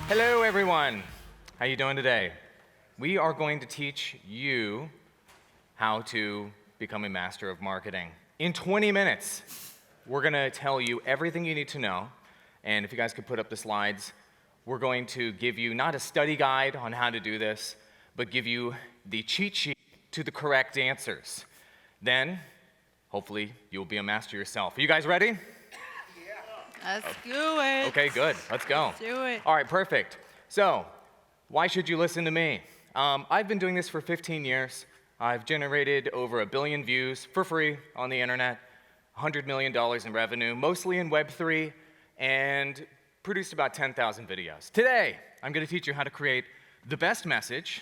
Hello, everyone. How you doing today? We are going to teach you how to become a master of marketing. In 20 minutes, we're going to tell you everything you need to know. And if you guys could put up the slides, we're going to give you not a study guide on how to do this, but give you the cheat sheet to the correct answers. Then, hopefully, you'll be a master yourself. Are you guys ready? Let's do it. Okay, good. Let's go. Let's do it. All right, perfect. So, why should you listen to me? I've been doing this for 15 years. I've generated over 1 billion views for free on the internet, $100 million in revenue, mostly in Web3, and produced about 10,000 videos. Today, I'm going to teach you how to create the best message,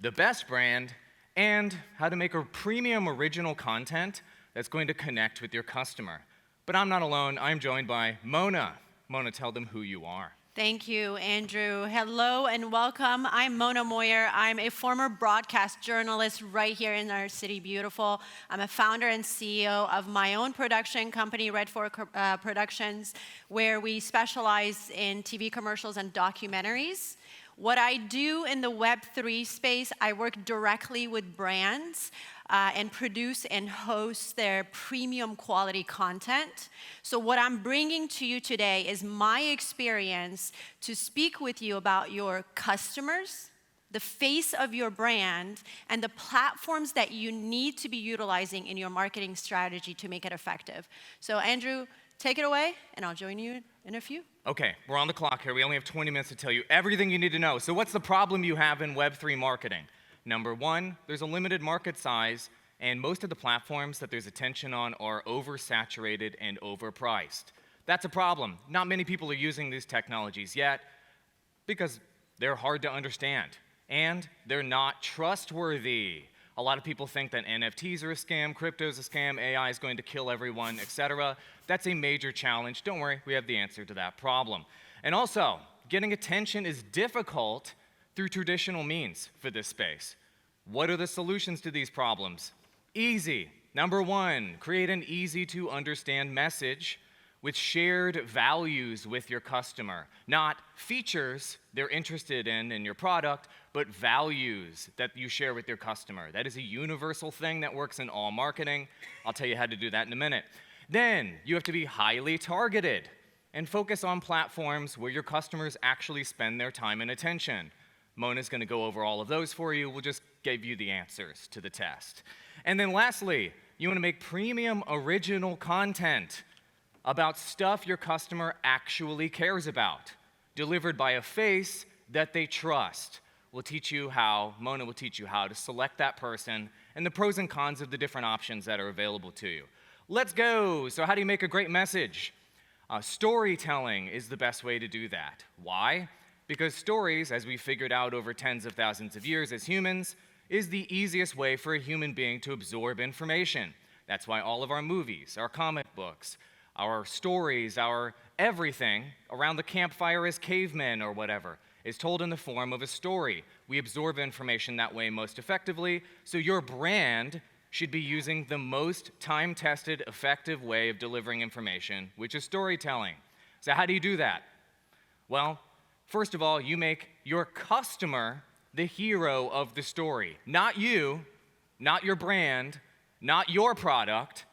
the best brand, and how to make a premium original content that's going to connect with your customer. But I'm not alone. I'm joined by Mona. Mona, tell them who you are. Thank you, Andrew. Hello and welcome. I'm Mona Moayer. I'm a former broadcast journalist right here in our city, beautiful. I'm a founder and CEO of my own production company, Red4 Productions, where we specialize in TV commercials and documentaries. What I do in the Web3 space, I work directly with brands and produce and host their premium quality content. So what I'm bringing to you today is my experience to speak with you about your customers, the face of your brand, and the platforms that you need to be utilizing in your marketing strategy to make it effective. So Andrew, take it away, and I'll join you in a few. Okay, we're on the clock here. We only have 20 minutes to tell you everything you need to know. So what's the problem you have in Web3 marketing? Number one, there's a limited market size, and most of the platforms that there's attention on are oversaturated and overpriced. That's a problem. Not many people are using these technologies yet because they're hard to understand, and they're not trustworthy. A lot of people think that NFTs are a scam, crypto's a scam, AI is going to kill everyone, etc. That's a major challenge. Don't worry, we have the answer to that problem. And also, getting attention is difficult through traditional means for this space. What are the solutions to these problems? Easy. Number one, create an easy-to-understand message with shared values with your customer. Not features they're interested in your product, but values that you share with your customer. That is a universal thing that works in all marketing. I'll tell you how to do that in a minute. Then, you have to be highly targeted and focus on platforms where your customers actually spend their time and attention. Mona's going to go over all of those for you. We'll just give you the answers to the test. And then lastly, you want to make premium original content about stuff your customer actually cares about, delivered by a face that they trust. Mona will teach you how to select that person and the pros and cons of the different options that are available to you. Let's go. So how do you make a great message? Storytelling is the best way to do that. Why? Because stories, as we figured out over tens of thousands of years as humans, is the easiest way for a human being to absorb information. That's why all of our movies, our comic books, our stories, our everything around the campfire as cavemen or whatever is told in the form of a story. We absorb information that way most effectively, so your brand should be using the most time-tested, effective way of delivering information, which is storytelling. So how do you do that? Well, first of all, you make your customer the hero of the story. Not you, not your brand, not your product,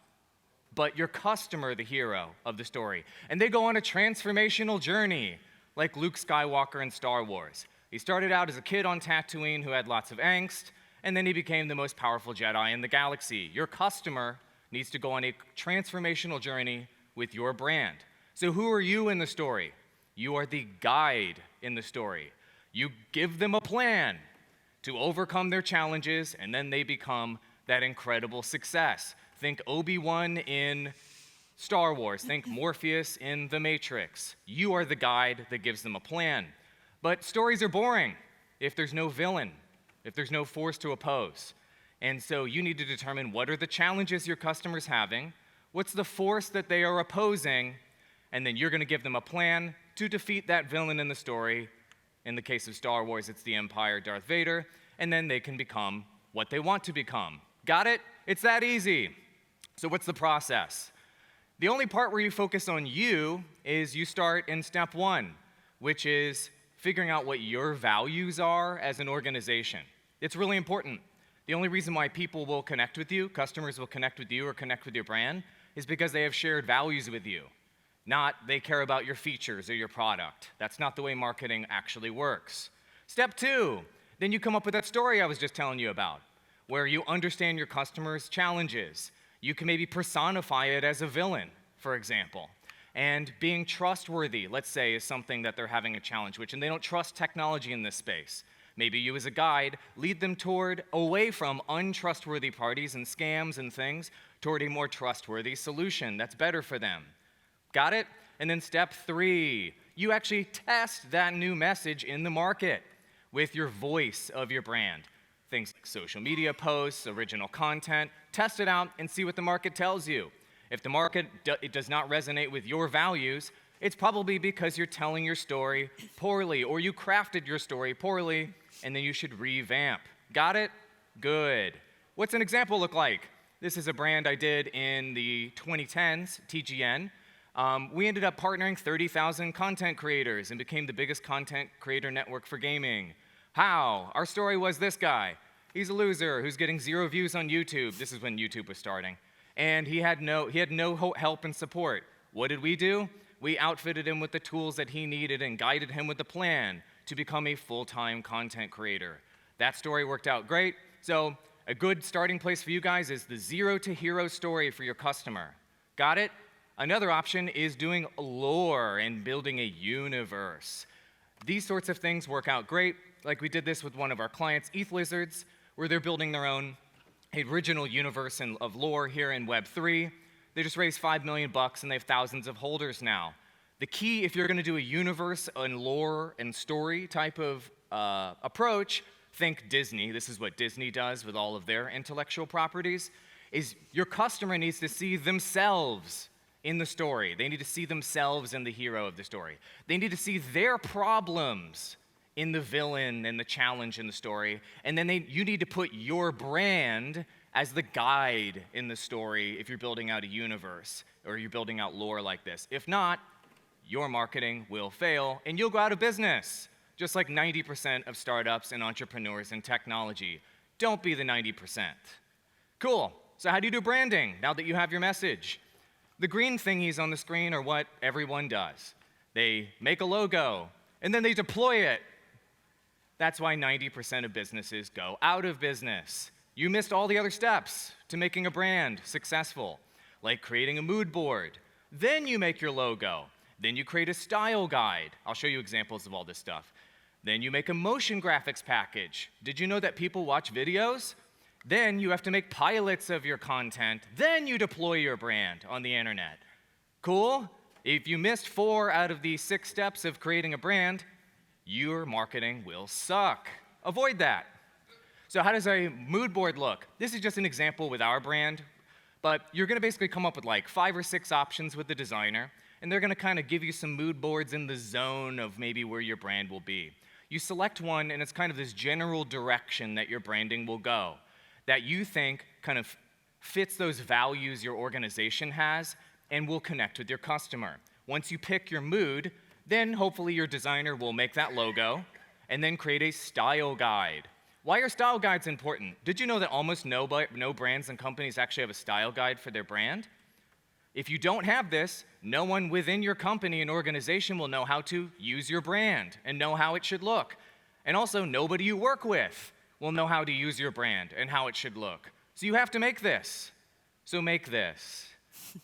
but your customer the hero of the story. And they go on a transformational journey, like Luke Skywalker in Star Wars. He started out as a kid on Tatooine who had lots of angst, and then he became the most powerful Jedi in the galaxy. Your customer needs to go on a transformational journey with your brand. So who are you in the story? You are the guide in the story. You give them a plan to overcome their challenges, and then they become that incredible success. Think Obi-Wan in Star Wars. Think Morpheus in The Matrix. You are the guide that gives them a plan. But stories are boring if there's no villain, if there's no force to oppose. And so you need to determine what are the challenges your customer's having, what's the force that they are opposing, and then you're going to give them a plan to defeat that villain in the story. In the case of Star Wars, it's the Empire, Darth Vader, and then they can become what they want to become. Got it? It's that easy. So what's the process? The only part where you focus on you is you start in step 1, which is figuring out what your values are as an organization. It's really important. The only reason why people will connect with you, customers will connect with you or connect with your brand, is because they have shared values with you, not they care about your features or your product. That's not the way marketing actually works. Step 2, then you come up with that story I was just telling you about, where you understand your customers' challenges. You can maybe personify it as a villain, for example. And being trustworthy, let's say, is something that they're having a challenge with, and they don't trust technology in this space. Maybe you as a guide lead them away from untrustworthy parties and scams and things toward a more trustworthy solution that's better for them. Got it? And then step 3, you actually test that new message in the market with your voice of your brand. Things like social media posts, original content, test it out and see what the market tells you. If the market it does not resonate with your values, it's probably because you're telling your story poorly, or you crafted your story poorly, and then you should revamp. Got it? Good. What's an example look like? This is a brand I did in the 2010s, TGN. We ended up partnering 30,000 content creators and became the biggest content creator network for gaming. How? Our story was this guy. He's a loser who's getting 0 views on YouTube. This is when YouTube was starting. And he had no help and support. What did we do? We outfitted him with the tools that he needed and guided him with the plan to become a full-time content creator. That story worked out great. So a good starting place for you guys is the 0 to hero story for your customer. Got it? Another option is doing lore and building a universe. These sorts of things work out great. Like we did this with one of our clients, ETH Lizards, where they're building their own original universe of lore here in Web3. They just raised $5 million and they have thousands of holders now. The key, if you're going to do a universe and lore and story type of approach, think Disney. This is what Disney does with all of their intellectual properties, is your customer needs to see themselves in the story. They need to see themselves in the hero of the story. They need to see their problems in the villain and the challenge in the story, and then you need to put your brand as the guide in the story if you're building out a universe or you're building out lore like this. If not, your marketing will fail and you'll go out of business, just like 90% of startups and entrepreneurs in technology. Don't be the 90%. Cool. So how do you do branding now that you have your message? The green thingies on the screen are what everyone does. They make a logo and then they deploy it. That's why 90% of businesses go out of business. You missed all the other steps to making a brand successful, like creating a mood board. Then you make your logo. Then you create a style guide. I'll show you examples of all this stuff. Then you make a motion graphics package. Did you know that people watch videos? Then you have to make pilots of your content. Then you deploy your brand on the internet. Cool? If you missed 4 out of the 6 steps of creating a brand, your marketing will suck. Avoid that. So how does a mood board look? This is just an example with our brand, but you're going to basically come up with like 5 or 6 options with the designer, and they're going to kind of give you some mood boards in the zone of maybe where your brand will be. You select one, and it's kind of this general direction that your branding will go, that you think kind of fits those values your organization has and will connect with your customer. Once you pick your mood, then hopefully your designer will make that logo and then create a style guide. Why are style guides important? Did you know that almost no brands and companies actually have a style guide for their brand? If you don't have this, no one within your company and organization will know how to use your brand and know how it should look. And also, nobody you work with will know how to use your brand and how it should look. So you have to make this. So make this.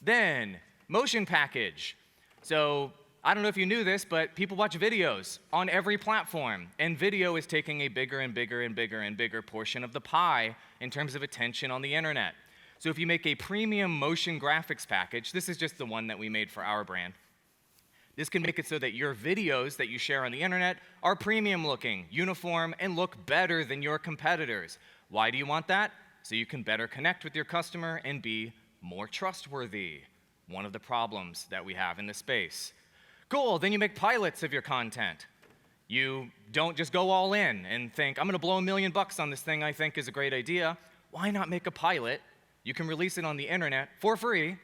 Then, motion package. So I don't know if you knew this, but people watch videos on every platform, and video is taking a bigger and bigger and bigger and bigger portion of the pie in terms of attention on the internet. So if you make a premium motion graphics package, this is just the one that we made for our brand. This can make it so that your videos that you share on the internet are premium looking, uniform, and look better than your competitors. Why do you want that? So you can better connect with your customer and be more trustworthy. One of the problems that we have in this space. Cool, then you make pilots of your content. You don't just go all in and think, I'm gonna blow $1 million on this thing I think is a great idea. Why not make a pilot? You can release it on the internet for free,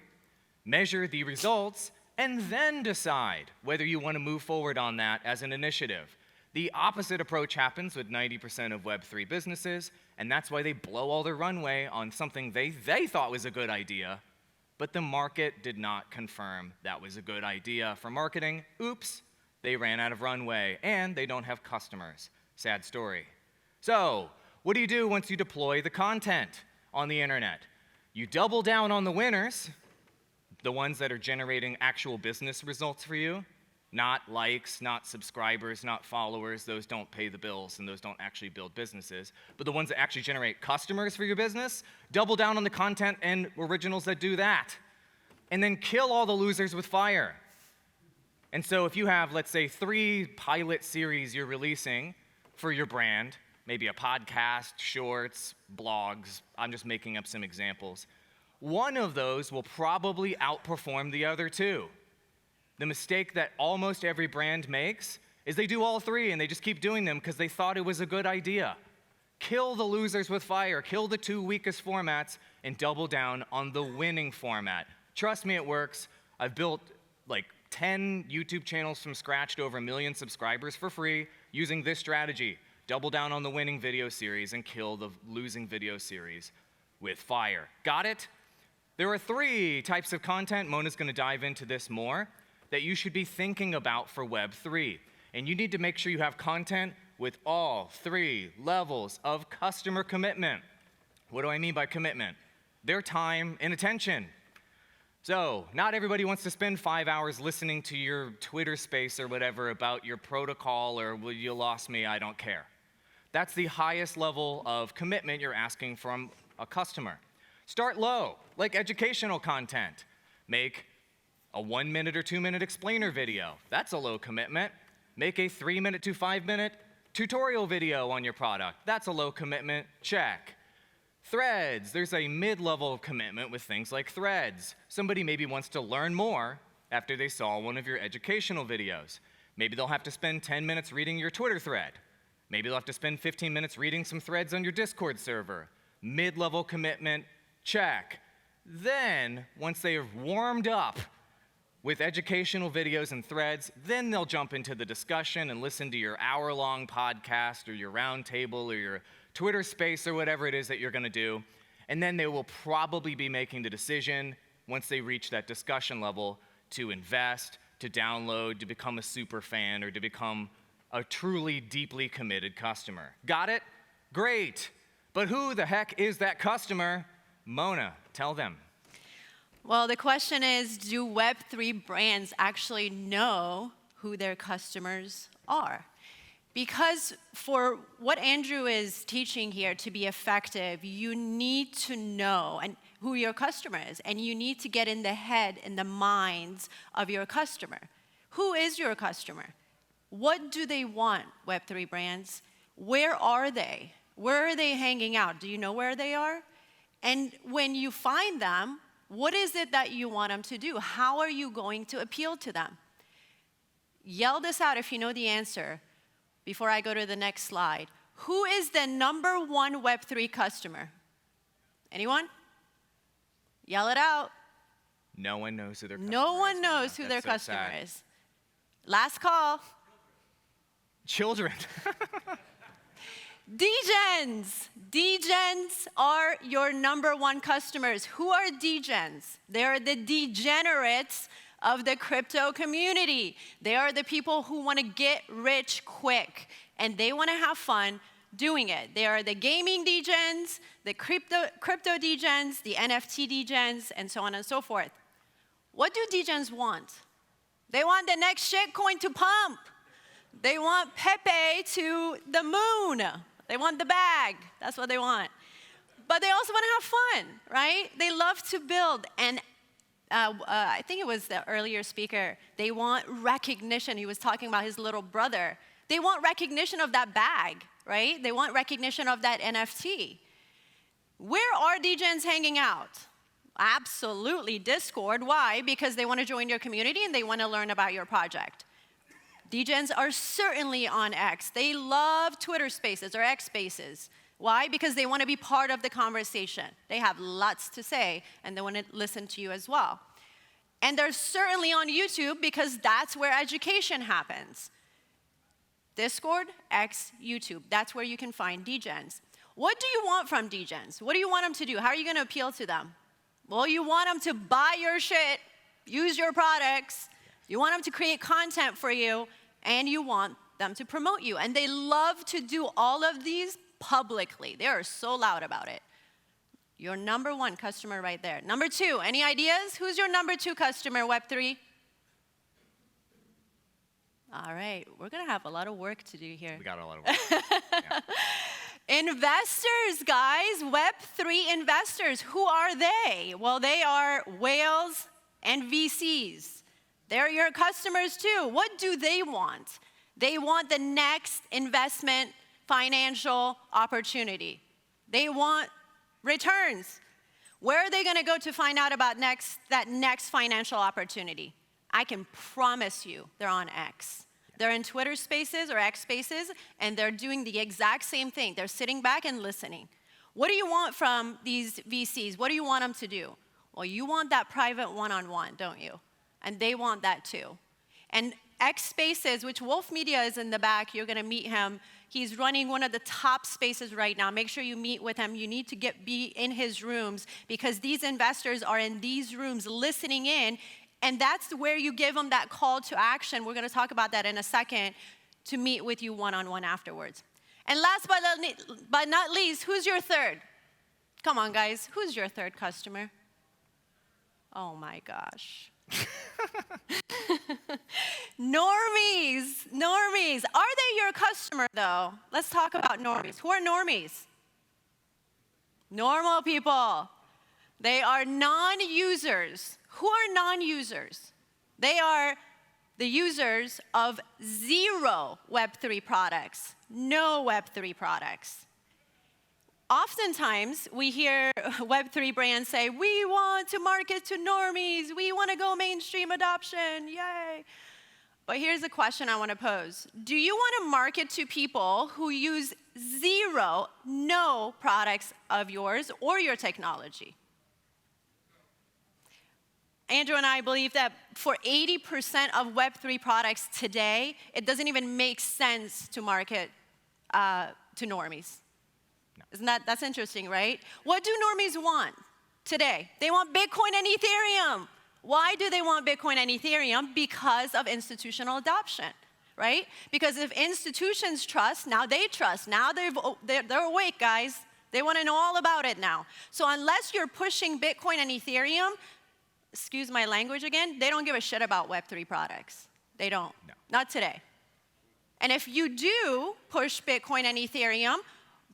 measure the results, and then decide whether you want to move forward on that as an initiative. The opposite approach happens with 90% of Web3 businesses, and that's why they blow all their runway on something they thought was a good idea, but the market did not confirm that was a good idea for marketing. Oops, they ran out of runway, and they don't have customers. Sad story. So, what do you do once you deploy the content on the internet? You double down on the winners, the ones that are generating actual business results for you, not likes, not subscribers, not followers. Those don't pay the bills, and those don't actually build businesses. But the ones that actually generate customers for your business, double down on the content and originals that do that. And then kill all the losers with fire. And so if you have, let's say, 3 pilot series you're releasing for your brand, maybe a podcast, shorts, blogs, I'm just making up some examples, one of those will probably outperform the other 2. The mistake that almost every brand makes is they do all 3 and they just keep doing them because they thought it was a good idea. Kill the losers with fire, kill the 2 weakest formats, and double down on the winning format. Trust me, it works. I've built like 10 YouTube channels from scratch to over 1 million subscribers for free using this strategy. Double down on the winning video series and kill the losing video series with fire. Got it? There are 3 types of content, Mona's gonna dive into this more, that you should be thinking about for Web3. And you need to make sure you have content with all 3 levels of customer commitment. What do I mean by commitment? Their time and attention. So, not everybody wants to spend 5 hours listening to your Twitter space or whatever about your protocol or, well, you lost me, I don't care. That's the highest level of commitment you're asking from a customer. Start low, like educational content. Make a 1-minute or 2-minute explainer video. That's a low commitment. Make a 3-minute to 5-minute tutorial video on your product. That's a low commitment. Check. Threads. There's a mid-level of commitment with things like threads. Somebody maybe wants to learn more after they saw one of your educational videos. Maybe they'll have to spend 10 minutes reading your Twitter thread. Maybe they'll have to spend 15 minutes reading some threads on your Discord server. Mid-level commitment. Check. Then, once they have warmed up with educational videos and threads, then they'll jump into the discussion and listen to your hour-long podcast or your roundtable or your Twitter space or whatever it is that you're gonna do. And then they will probably be making the decision, once they reach that discussion level, to invest, to download, to become a super fan, or to become a truly deeply committed customer. Got it? Great. But who the heck is that customer? Mona, tell them. Well, the question is, do Web3 brands actually know who their customers are? Because for what Andrew is teaching here to be effective, you need to know who your customer is, and you need to get in the head and the minds of your customer. Who is your customer? What do they want, Web3 brands? Where are they? Where are they hanging out? Do you know where they are? And when you find them, what is it that you want them to do? How are you going to appeal to them? Yell this out if you know the answer before I go to the next slide. Who is the #1 Web3 customer? Anyone? Yell it out. No one knows who their customer is. No one knows who their customer is. Last call. Children. Degens. Degens are your #1 customers. Who are degens? They're the degenerates of the crypto community. They are the people who want to get rich quick, and they want to have fun doing it. They are the gaming degens, the crypto degens, the NFT degens, and so on and so forth. What do degens want? They want the next shitcoin to pump. They want Pepe to the moon. They want the bag. That's what they want. But they also want to have fun, right? They love to build. And I think it was the earlier speaker. They want recognition. He was talking about his little brother. They want recognition of that bag, right? They want recognition of that NFT. Where are degens hanging out? Absolutely Discord. Why? Because they want to join your community and they want to learn about your project. Degens are certainly on X. They love Twitter Spaces or X Spaces. Why? Because they want to be part of the conversation. They have lots to say, and they want to listen to you as well. And they're certainly on YouTube because that's where education happens. Discord, X, YouTube. That's where you can find degens. What do you want from degens? What do you want them to do? How are you going to appeal to them? Well, you want them to buy your shit, use your products. You want them to create content for you, and you want them to promote you. And they love to do all of these publicly. They are so loud about it. Your number one customer right there. Number two, any ideas? Who's your number two customer, Web3? All right, we're gonna have a lot of work to do here. We got a lot of work. Yeah. Investors, guys, Web3 investors. Who are they? Well, they are whales and VCs. They're your customers too. What do they want? They want the next investment financial opportunity. They want returns. Where are they going to go to find out about that next financial opportunity? I can promise you they're on X. They're in Twitter Spaces or X Spaces, and they're doing the exact same thing. They're sitting back and listening. What do you want from these VCs? What do you want them to do? Well, you want that private one-on-one, don't you? And they want that too. And X Spaces, which Wolf Media is in the back, you're going to meet him. He's running one of the top spaces right now. Make sure you meet with him. You need to be in his rooms because these investors are in these rooms listening in, and that's where you give them that call to action. We're going to talk about that in a second, to meet with you one-on-one afterwards. And last but not least, who's your third? Come on, guys. Who's your third customer? Oh, my gosh. Normies. Are they your customer, though? Let's talk about normies. Who are normies? Normal people. They are non-users. Who are non-users? They are the users of 0 Web3 products, no Web3 products. Oftentimes, we hear Web3 brands say, we want to market to normies, we want to go mainstream adoption, yay. But here's a question I want to pose. Do you want to market to people who use 0, no products of yours or your technology? Andrew and I believe that for 80% of Web3 products today, it doesn't even make sense to market to normies. Isn't that's interesting, right? What do normies want today? They want Bitcoin and Ethereum. Why do they want Bitcoin and Ethereum? Because of institutional adoption, right? Because if institutions trust, now they trust. Now they're awake, guys. They want to know all about it now. So unless you're pushing Bitcoin and Ethereum, excuse my language again, they don't give a shit about Web3 products. They don't. No. Not today. And if you do push Bitcoin and Ethereum,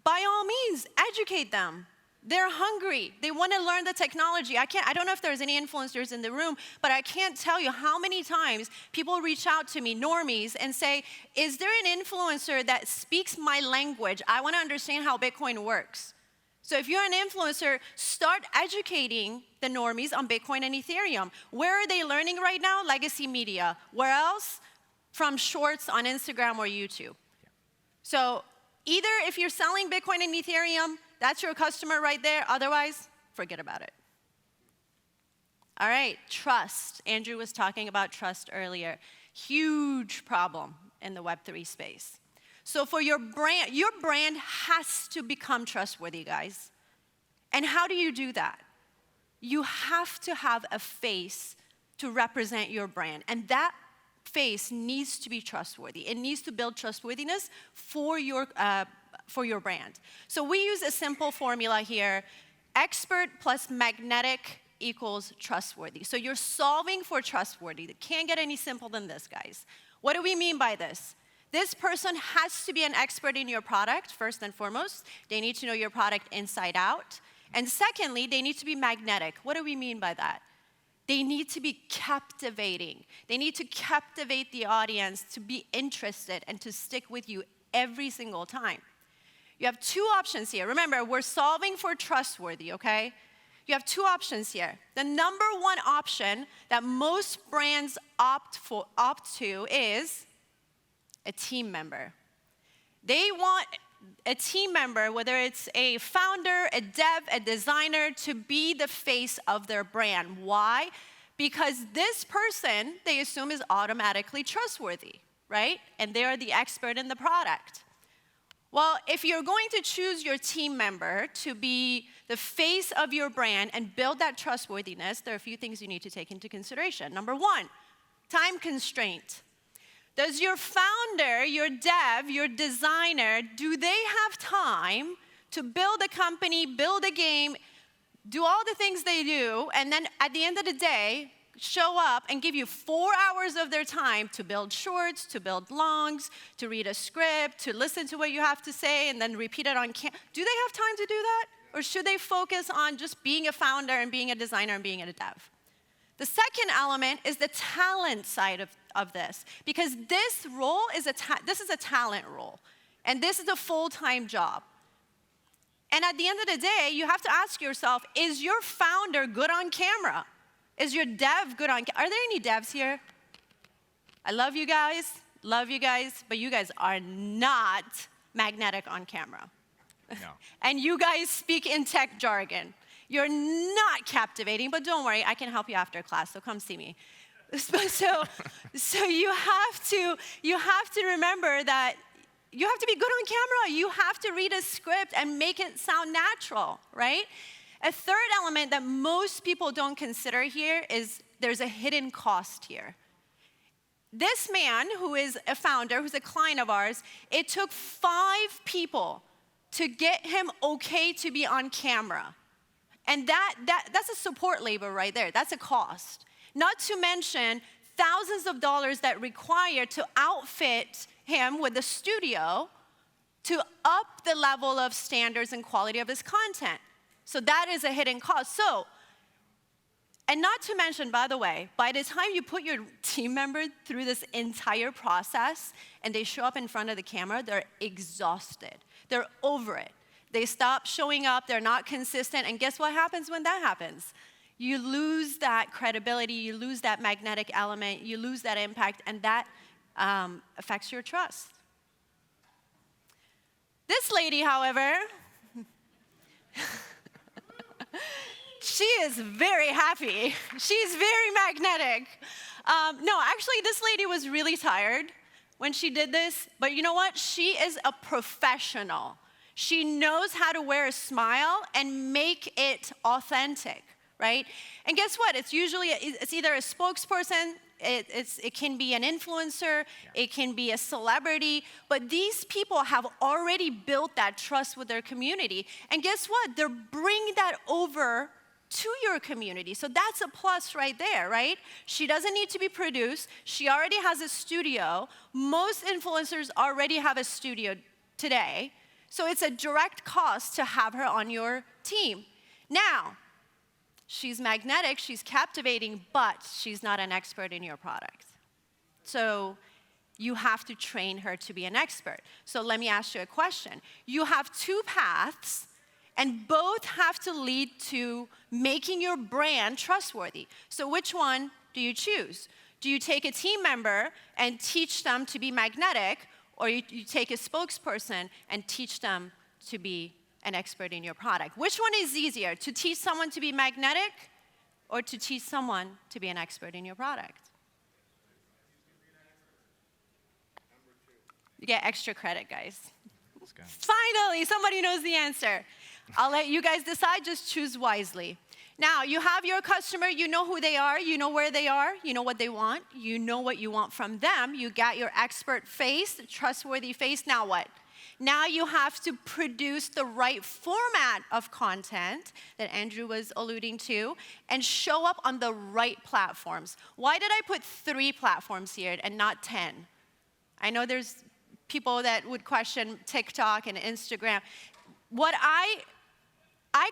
by all means, educate them. They're hungry. They want to learn the technology. I don't know if there's any influencers in the room, but I can't tell you how many times people reach out to me, normies, and say, is there an influencer that speaks my language? I want to understand how Bitcoin works. So if you're an influencer, start educating the normies on Bitcoin and Ethereum. Where are they learning right now? Legacy media. Where else? From shorts on Instagram or YouTube. Yeah. So either if you're selling Bitcoin and Ethereum, that's your customer right there. Otherwise, forget about it. All right, trust. Andrew was talking about trust earlier. Huge problem in the Web3 space. So for your brand has to become trustworthy, guys. And how do you do that? You have to have a face to represent your brand. And that face needs to be trustworthy. It needs to build trustworthiness for your brand. So we use a simple formula here. Expert plus magnetic equals trustworthy. So you're solving for trustworthy. It can't get any simpler than this, guys. What do we mean by this? This person has to be an expert in your product, first and foremost. They need to know your product inside out. And secondly, they need to be magnetic. What do we mean by that? They need to be captivating. They need to captivate the audience to be interested and to stick with you every single time. You have two options here. Remember, we're solving for trustworthy, okay? You have two options here. The number one option that most brands opt to is a team member. They want a team member, whether it's a founder, a dev, a designer, to be the face of their brand. Why? Because this person, they assume, is automatically trustworthy, right? And they are the expert in the product. Well, if you're going to choose your team member to be the face of your brand and build that trustworthiness, there are a few things you need to take into consideration. Number one, time constraint. Does your founder, your dev, your designer, do they have time to build a company, build a game, do all the things they do, and then at the end of the day, show up and give you 4 hours of their time to build shorts, to build longs, to read a script, to listen to what you have to say, and then repeat it on camera? Do they have time to do that? Or should they focus on just being a founder and being a designer and being a dev? The second element is the talent side of this, because this role is this is a talent role, and this is a full-time job. And at the end of the day, you have to ask yourself, is your founder good on camera? Is your dev good on camera? Are there any devs here? I love you guys, but you guys are not magnetic on camera. No. And you guys speak in tech jargon. You're not captivating, but don't worry, I can help you after class, so come see me. So you have to remember that you have to be good on camera. You have to read a script and make it sound natural, right? A third element that most people don't consider here is there's a hidden cost here. This man, who is a founder, who's a client of ours, it took 5 people to get him okay to be on camera. And that's a support labor right there. That's a cost. Not to mention thousands of dollars that require to outfit him with a studio to up the level of standards and quality of his content. So that is a hidden cost. And not to mention, by the way, by the time you put your team member through this entire process and they show up in front of the camera, they're exhausted. They're over it. They stop showing up, they're not consistent, and guess what happens when that happens? You lose that credibility, you lose that magnetic element, you lose that impact, and that affects your trust. This lady, however, she is very happy. She's very magnetic. No, actually, this lady was really tired when she did this, but you know what? She is a professional. She knows how to wear a smile and make it authentic, right? And guess what? It's either a spokesperson, it can be an influencer, it can be a celebrity, but these people have already built that trust with their community. And guess what? They're bringing that over to your community. So that's a plus right there, right? She doesn't need to be produced. She already has a studio. Most influencers already have a studio today. So it's a direct cost to have her on your team. Now, she's magnetic, she's captivating, but she's not an expert in your product. So you have to train her to be an expert. So let me ask you a question. You have 2 paths, and both have to lead to making your brand trustworthy. So which one do you choose? Do you take a team member and teach them to be magnetic, or you take a spokesperson and teach them to be an expert in your product? Which one is easier, to teach someone to be magnetic or to teach someone to be an expert in your product? You get extra credit, guys. Let's go. Finally, somebody knows the answer. I'll let you guys decide, just choose wisely. Now, you have your customer, you know who they are, you know where they are, you know what they want, you know what you want from them, you got your expert face, trustworthy face, now what? Now you have to produce the right format of content that Andrew was alluding to and show up on the right platforms. Why did I put 3 platforms here and not 10? I know there's people that would question TikTok and Instagram. What I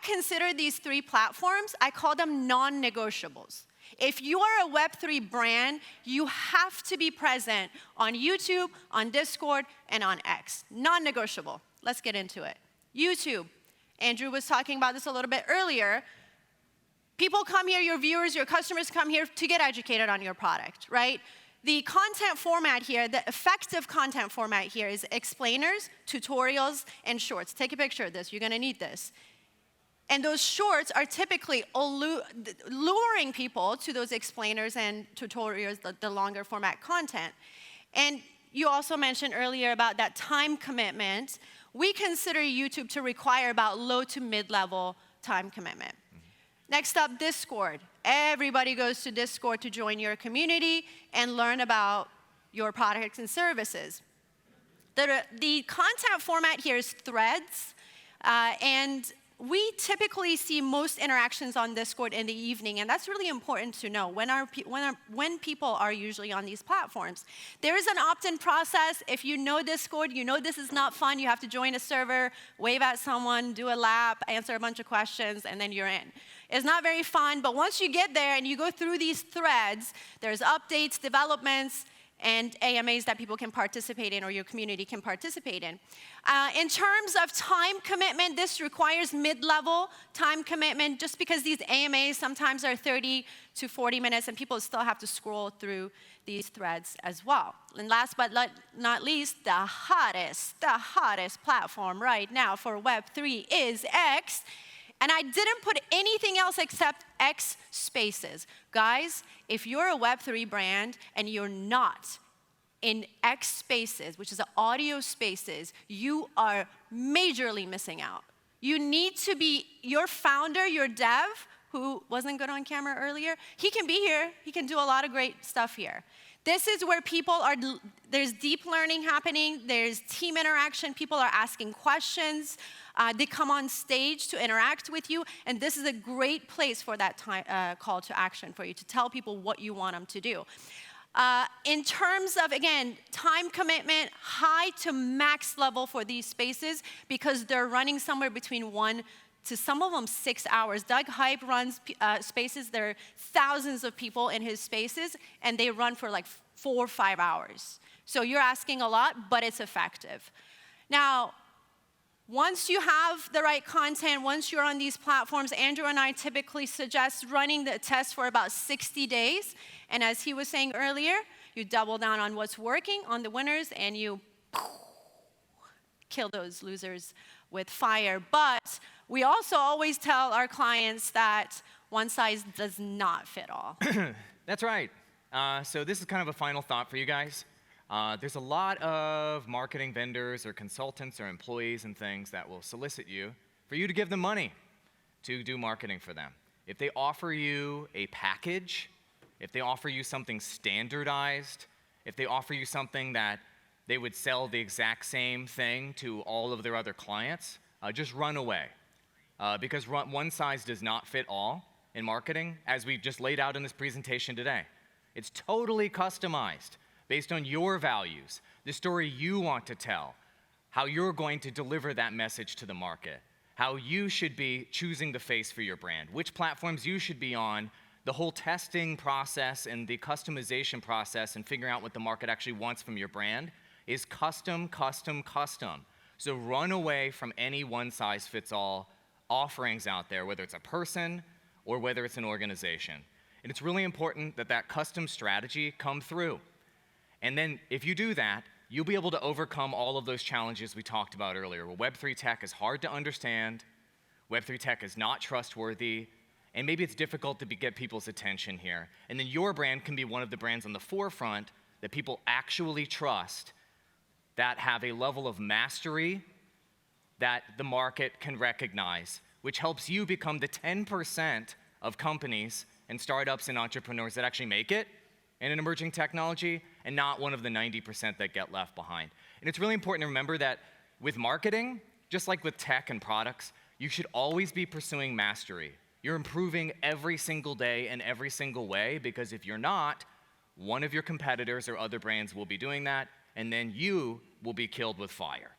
consider these 3 platforms, I call them non-negotiables. If you are a Web3 brand, you have to be present on YouTube, on Discord, and on X. Non-negotiable. Let's get into it. YouTube. Andrew was talking about this a little bit earlier. People come here, your viewers, your customers come here to get educated on your product, right? The content format here, the effective content format here is explainers, tutorials, and shorts. Take a picture of this. You're going to need this. And those shorts are typically luring people to those explainers and tutorials, the longer format content. And you also mentioned earlier about that time commitment. We consider YouTube to require about low to mid-level time commitment. Next up, Discord. Everybody goes to Discord to join your community and learn about your products and services. The content format here is threads, and we typically see most interactions on Discord in the evening, and that's really important to know when people are usually on these platforms. There is an opt-in process. If you know Discord, you know this is not fun. You have to join a server, wave at someone, do a lap, answer a bunch of questions, and then you're in. It's not very fun, but once you get there and you go through these threads, there's updates, developments, and AMAs that people can participate in or your community can participate in. In terms of time commitment, this requires mid-level time commitment just because these AMAs sometimes are 30 to 40 minutes and people still have to scroll through these threads as well. And last but not least, the hottest platform right now for Web3 is X. And I didn't put anything else except X spaces. Guys, if you're a Web3 brand and you're not in X spaces, which is the audio spaces, you are majorly missing out. You need to be, your founder, your dev, who wasn't good on camera earlier, he can be here. He can do a lot of great stuff here. This is where people are, there's deep learning happening, there's team interaction, people are asking questions, they come on stage to interact with you, and this is a great place for that call to action for you to tell people what you want them to do. In terms of, again, time commitment, high to max level for these spaces because they're running somewhere between 1 to some of them 6 hours. Doug Hype runs spaces. There are thousands of people in his spaces, and they run for like 4 or 5 hours. So you're asking a lot, but it's effective. Now, once you have the right content, once you're on these platforms, Andrew and I typically suggest running the test for about 60 days. And as he was saying earlier, you double down on what's working, on the winners, and you kill those losers with fire. But we also always tell our clients that one size does not fit all. That's right. So this is kind of a final thought for you guys. There's a lot of marketing vendors or consultants or employees and things that will solicit you for you to give them money to do marketing for them. If they offer you a package, if they offer you something standardized, if they offer you something that they would sell the exact same thing to all of their other clients, just run away. Because one size does not fit all in marketing, as we've just laid out in this presentation today. It's totally customized based on your values, the story you want to tell, how you're going to deliver that message to the market, how you should be choosing the face for your brand, which platforms you should be on, the whole testing process and the customization process and figuring out what the market actually wants from your brand is custom, custom, custom. So run away from any one-size-fits-all offerings out there, whether it's a person or whether it's an organization. And it's really important that that custom strategy come through. And then if you do that, you'll be able to overcome all of those challenges we talked about earlier, where Web3 tech is hard to understand, Web3 tech is not trustworthy, and maybe it's difficult to get people's attention here. And then your brand can be one of the brands on the forefront that people actually trust, that have a level of mastery that the market can recognize, which helps you become the 10% of companies and startups and entrepreneurs that actually make it in an emerging technology, and not one of the 90% that get left behind. And it's really important to remember that with marketing, just like with tech and products, you should always be pursuing mastery. You're improving every single day in every single way, because if you're not, one of your competitors or other brands will be doing that, and then you will be killed with fire.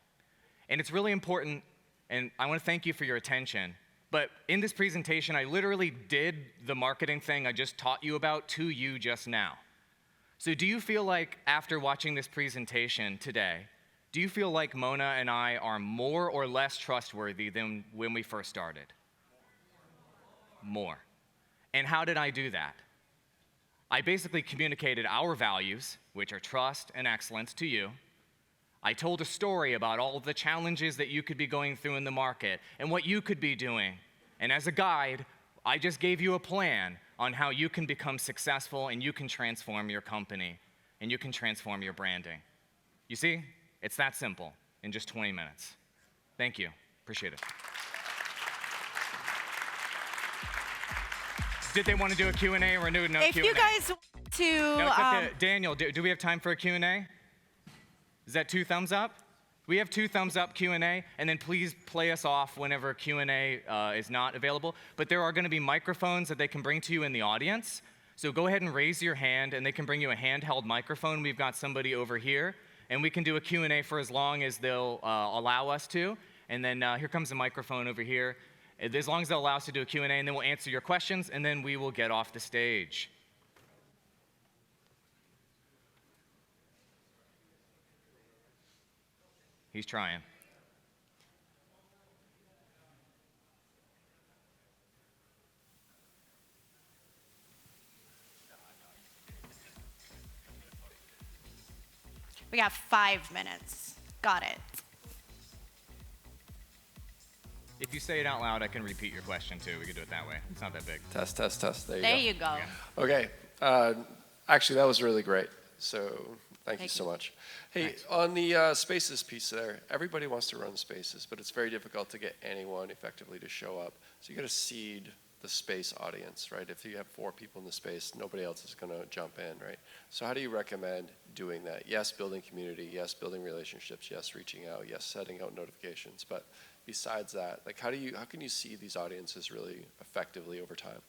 And it's really important, and I want to thank you for your attention, but in this presentation, I literally did the marketing thing I just taught you about to you just now. So do you feel like, after watching this presentation today, do you feel like Mona and I are more or less trustworthy than when we first started? More. And how did I do that? I basically communicated our values, which are trust and excellence, to you. I told a story about all of the challenges that you could be going through in the market and what you could be doing And as a guide, I just gave you a plan on how you can become successful and you can transform your company and you can transform your branding. You see, it's that simple in just 20 minutes. Thank you. Appreciate it. Did they want to do a Q&A or no Q&A? If you guys want to... No, it's up to Daniel, do we have time for a Q&A? Is that 2 thumbs up? We have 2 thumbs up Q&A, and then please play us off whenever Q&A is not available. But there are going to be microphones that they can bring to you in the audience. So go ahead and raise your hand, and they can bring you a handheld microphone. We've got somebody over here, and we can do a Q&A for as long as they'll allow us to. And then here comes a microphone over here. As long as they'll allow us to do a Q&A, and then we'll answer your questions, and then we will get off the stage. He's trying. We got 5 minutes. Got it. If you say it out loud, I can repeat your question too. We could do it that way. It's not that big. Test, test, test. There you There go. you go. Yeah. Okay. Actually, that was really great. So thank you so much. Hey, Thanks. on the spaces piece there, everybody wants to run spaces, but it's very difficult to get anyone effectively to show up. So you got to seed the space audience, right? If you have 4 people in the space, nobody else is going to jump in, right? So how do you recommend doing that? Yes, building community. Yes, building relationships. Yes, reaching out. Yes, setting out notifications. But besides that, like how can you see these audiences really effectively over time?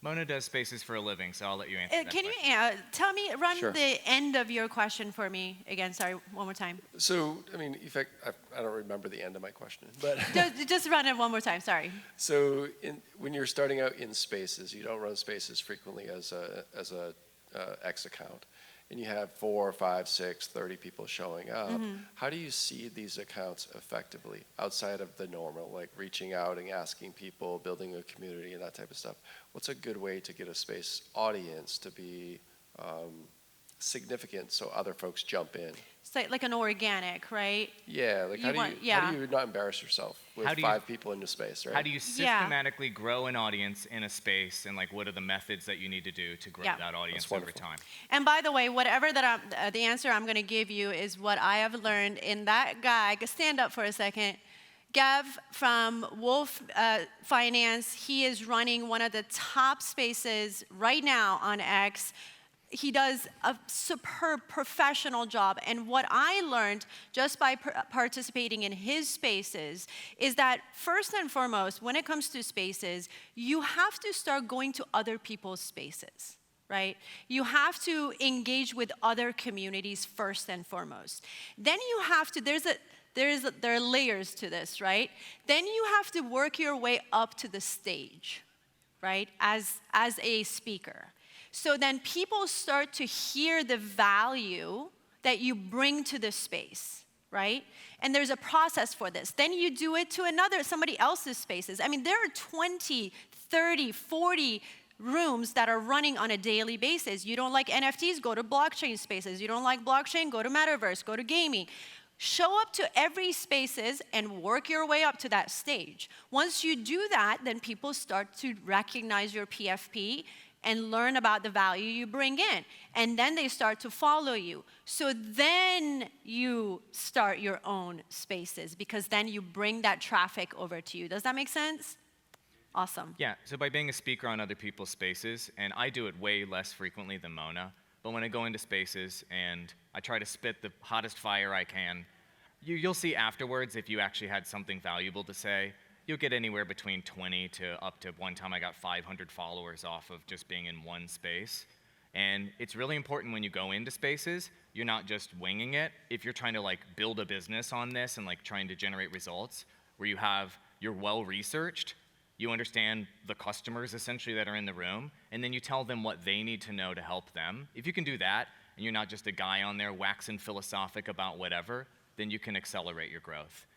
Mona does spaces for a living, so I'll let you answer that Can you question. tell me, run Sure. the end of your question for me again? Sorry, one more time. So, I mean, in fact, I don't remember the end of my question, but Just run it one more time. Sorry. so when you're starting out in spaces, you don't run spaces frequently as a X account, and you have 4, 5, 6, 30 people showing up. How do you seed these accounts effectively outside of the normal, like reaching out and asking people, building a community, and that type of stuff? What's a good way to get a space audience to be significant so other folks jump in? It's like an organic, right? Yeah, like how do you not embarrass yourself with How do you- 5 people in the space, right? How do you systematically grow an audience in a space, and like what are the methods that you need to do to grow Yeah. that audience That's over wonderful. time? And by the way, whatever that the answer I'm going to give you is what I have learned in that guy. Stand up for a second. Gav from Wolf Finance, he is running one of the top spaces right now on X. He does a superb professional job. And what I learned just by participating in his spaces is that first and foremost, when it comes to spaces, you have to start going to other people's spaces, right? You have to engage with other communities first and foremost. Then you have to, there are layers to this, right? Then you have to work your way up to the stage, right, as a speaker. So then people start to hear the value that you bring to the space, right? And there's a process for this. Then you do it to somebody else's spaces. I mean, there are 20, 30, 40 rooms that are running on a daily basis. You don't like NFTs, go to blockchain spaces. You don't like blockchain, go to metaverse, go to gaming. Show up to every spaces and work your way up to that stage. Once you do that, then people start to recognize your PFP and learn about the value you bring in. And then they start to follow you. So then you start your own spaces because then you bring that traffic over to you. Does that make sense? Awesome. Yeah, so by being a speaker on other people's spaces, and I do it way less frequently than Mona, but when I go into spaces and I try to spit the hottest fire I can, you'll see afterwards if you actually had something valuable to say. You'll get anywhere between 20 to up to one time I got 500 followers off of just being in one space. And it's really important when you go into spaces, you're not just winging it. If you're trying to like build a business on this and like trying to generate results, where you're well researched, you understand the customers essentially that are in the room, and then you tell them what they need to know to help them. If you can do that, and you're not just a guy on there waxing philosophic about whatever, then you can accelerate your growth.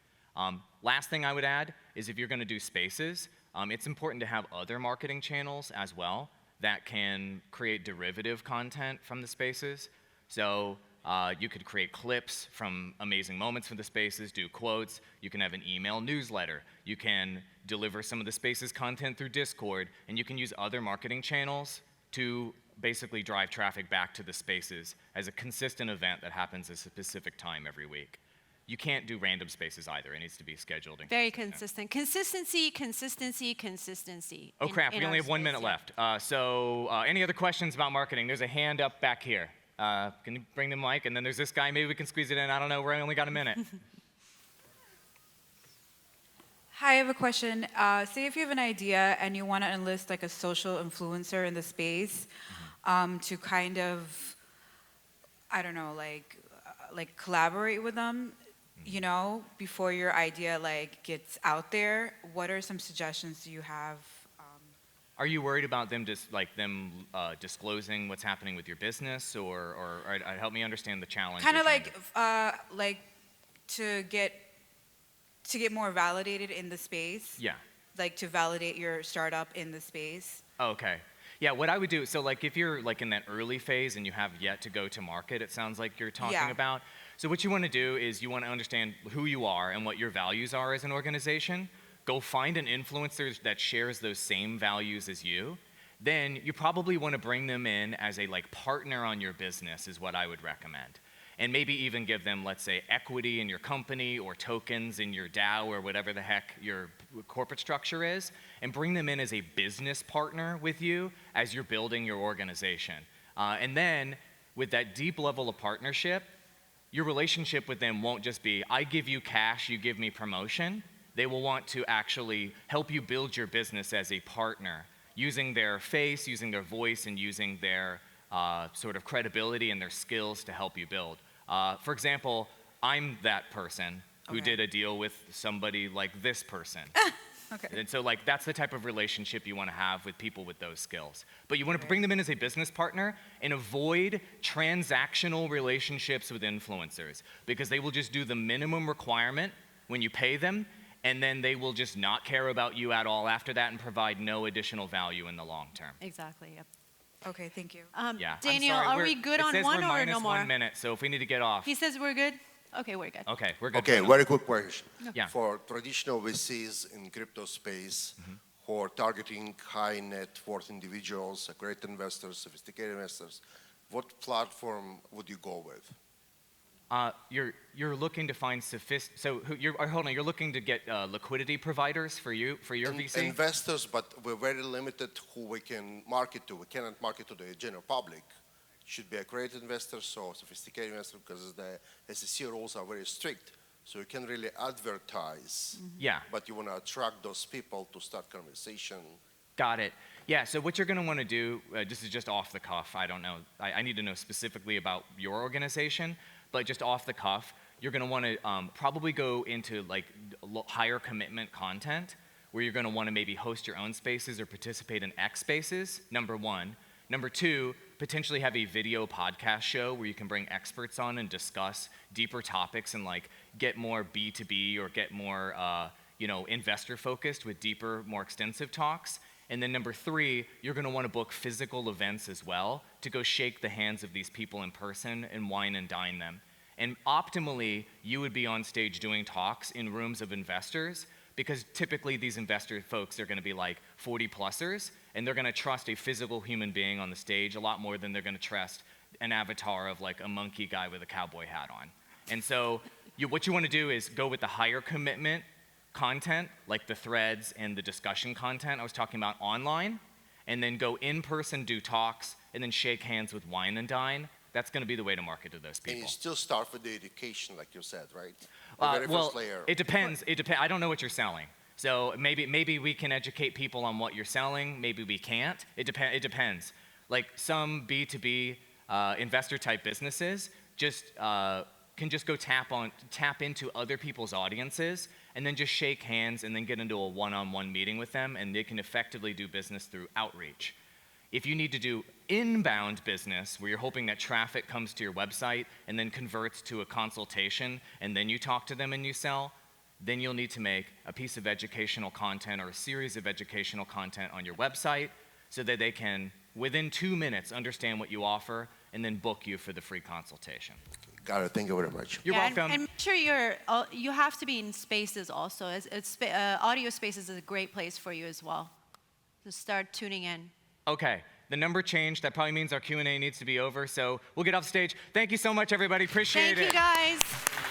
Last thing I would add is if you're going to do spaces, it's important to have other marketing channels as well that can create derivative content from the spaces. So You could create clips from amazing moments from the spaces, do quotes. You can have an email newsletter. You can deliver some of the spaces content through Discord, and you can use other marketing channels to basically drive traffic back to the spaces as a consistent event that happens at a specific time every week. You can't do random spaces either. It needs to be scheduled. And Very consistent. Consistency, consistency, consistency. Oh crap, we only have 1 minute left. Any other questions about marketing? There's a hand up back here. Can you bring the mic? And then there's this guy, maybe we can squeeze it in. I don't know, we only got a minute. Hi, I have a question. Say if you have an idea and you want to enlist like a social influencer in the space to kind of, I don't know, like collaborate with them, you know, before your idea like gets out there. What are some suggestions do you have? Are you worried about them disclosing what's happening with your business, or help me understand the challenge? Kind of like to get more validated in the space. Yeah. Like to validate your startup in the space. Okay. Yeah, what I would do, so like if you're like in that early phase and you have yet to go to market, it sounds like you're talking about. So what you want to do is you want to understand who you are and what your values are as an organization. Go find an influencer that shares those same values as you. Then you probably want to bring them in as a like partner on your business is what I would recommend. And maybe even give them, let's say, equity in your company or tokens in your DAO or whatever the heck your corporate structure is, and bring them in as a business partner with you as you're building your organization. And then with that deep level of partnership, your relationship with them won't just be, I give you cash, you give me promotion. They will want to actually help you build your business as a partner, using their face, using their voice, and using their sort of credibility and their skills to help you build. For example, I'm that person who did a deal with somebody like this person. Okay. And so like that's the type of relationship you want to have with people with those skills. But you want to bring them in as a business partner and avoid transactional relationships with influencers, because they will just do the minimum requirement when you pay them, and then they will just not care about you at all after that and provide no additional value in the long term. Exactly, yep. Okay, thank you. Yeah. Daniel, I'm sorry, are we good on one we're or minus no more? 1 minute, so if we need to get off. He says we're good? Okay, we're good. Okay, we're good. Okay, Bruno. very quick question. Yeah. For traditional VCs in crypto space who are targeting high net worth individuals, great investors, sophisticated investors, what platform would you go with? You're looking to find hold on, you're looking to get liquidity providers for your VC? Investors, but we're very limited who we can market to. We cannot market to the general public. Should be a great investor, so sophisticated investor, because the SEC rules are very strict. So you can really advertise. Yeah. But you want to attract those people to start conversation. Got it. Yeah, so what you're going to want to do, this is just off the cuff, I don't know, I need to know specifically about your organization, but just off the cuff, you're going to want to probably go into like higher commitment content, where you're going to want to maybe host your own spaces or participate in X spaces, number one. Number two, potentially have a video podcast show where you can bring experts on and discuss deeper topics and like get more B2B or get more investor focused with deeper, more extensive talks. And then number three, you're going to want to book physical events as well to go shake the hands of these people in person and wine and dine them. And optimally, you would be on stage doing talks in rooms of investors, because typically these investor folks are going to be like 40-plussers, and they're going to trust a physical human being on the stage a lot more than they're going to trust an avatar of like a monkey guy with a cowboy hat on. And so what you want to do is go with the higher commitment content, like the threads and the discussion content I was talking about online, and then go in person, do talks, and then shake hands with wine and dine. That's going to be the way to market to those people. And you still start with the education, like you said, right? The very Well, first layer. it depends. I don't know what you're selling. So maybe we can educate people on what you're selling. Maybe we can't. It depends. Like some B2B investor type businesses can just go tap into other people's audiences and then just shake hands and then get into a one-on-one meeting with them, and they can effectively do business through outreach. If you need to do inbound business, where you're hoping that traffic comes to your website and then converts to a consultation, and then you talk to them and you sell, then you'll need to make a piece of educational content or a series of educational content on your website so that they can, within 2 minutes, understand what you offer and then book you for the free consultation. Got it. Thank you very much. You're welcome. And make sure you have to be in spaces also. Audio spaces is a great place for you as well. So start tuning in. Okay, the number changed. That probably means our Q&A needs to be over, so we'll get off stage. Thank you so much, everybody. Appreciate it. Thank you, guys.